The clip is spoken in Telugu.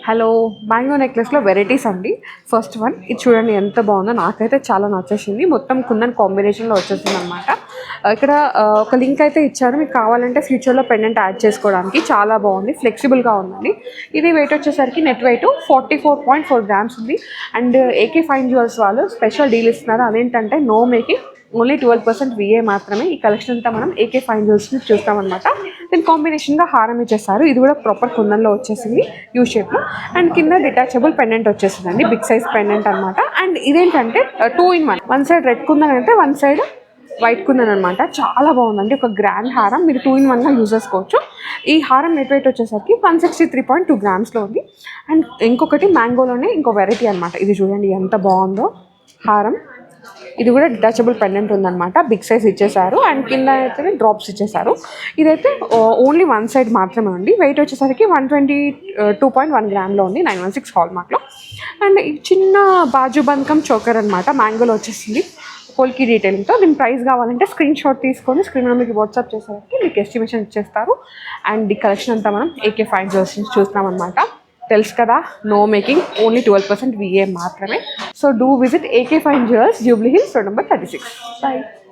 హలో, మ్యాంగో నెక్లెస్లో వెరైటీస్ అండి. ఫస్ట్ వన్ ఇది చూడండి ఎంత బాగుందో, నాకైతే చాలా నచ్చేసింది. మొత్తం కుందన్ కాంబినేషన్లో వచ్చేసింది అనమాట. ఇక్కడ ఒక లింక్ అయితే ఇచ్చారు, మీకు కావాలంటే ఫ్యూచర్లో పెండెంట్ యాడ్ చేసుకోవడానికి. చాలా బాగుంది, ఫ్లెక్సిబుల్గా ఉందండి. ఇది వెయిట్ వచ్చేసరికి నెట్ వెయిట్ 44.4 grams ఉంది. అండ్ ఏకే ఫైన్ జ్యువెల్స్ వాళ్ళు స్పెషల్ డీల్ ఇస్తున్నారు. అదేంటంటే నో మేకింగ్, ఓన్లీ 12% విఏ మాత్రమే. ఈ కలెక్షన్ అంతా మనం ఏకే ఫైన్ జ్యువెల్స్ని చూస్తామన్నమాట. దీని కాంబినేషన్గా హారం ఇచ్చేస్తారు. ఇది కూడా ప్రాపర్ కుందన్లో వచ్చేసింది, యూ షేప్లో. అండ్ కింద డిటాచబుల్ పెండెంట్ వచ్చేసిందండి, బిగ్ సైజ్ పెండెంట్ అనమాట. అండ్ ఇదేంటంటే 2 in 1, one side red kundan అయితే వన్ సైడ్ వైట్ కుందన్ అనమాట. చాలా బాగుందండి, ఒక గ్రాండ్ హారం. మీరు 2-in-1గా యూజ్ చేసుకోవచ్చు. ఈ హారం నెట్ వెయిట్ వచ్చేసరికి 163.2 grams ఉంది. అండ్ ఇంకొకటి మ్యాంగోలోనే ఇంకో వెరైటీ అనమాట. ఇది చూడండి ఎంత బాగుందో హారం. ఇది కూడా డిటాచబుల్ పెండెంట్ ఉందన్నమాట, బిగ్ సైజ్ ఇచ్చేసారు. అండ్ కింద అయితే డ్రాప్స్ ఇచ్చేసారు. ఇదైతే ఓన్లీ వన్ సైడ్ మాత్రమే ఉంది. వెయిట్ వచ్చేసరికి 122.1 grams ఉంది, 916 హాల్మార్క్లో. అండ్ ఈ చిన్న బాజు బంకం చోకర్ అనమాట, మ్యాంగోలో వచ్చేసింది పోల్కి డీటెయిలింగ్తో. దీని ప్రైస్ కావాలంటే స్క్రీన్ షాట్ తీసుకొని స్క్రీన్ మీకు వాట్సాప్ చేసేసరికి మీకు ఎస్టిమేషన్ ఇచ్చేస్తారు. అండ్ ఈ కలెక్షన్ అంతా మనం ఏకే ఫైన్ జ్యువెల్స్ చూస్తాం అనమాట. తెలుసు కదా, నో మేకింగ్, ఓన్లీ 12% విఏ మాత్రమే. So do visit AK fine jewels, Jubilee hills, road number 36. By.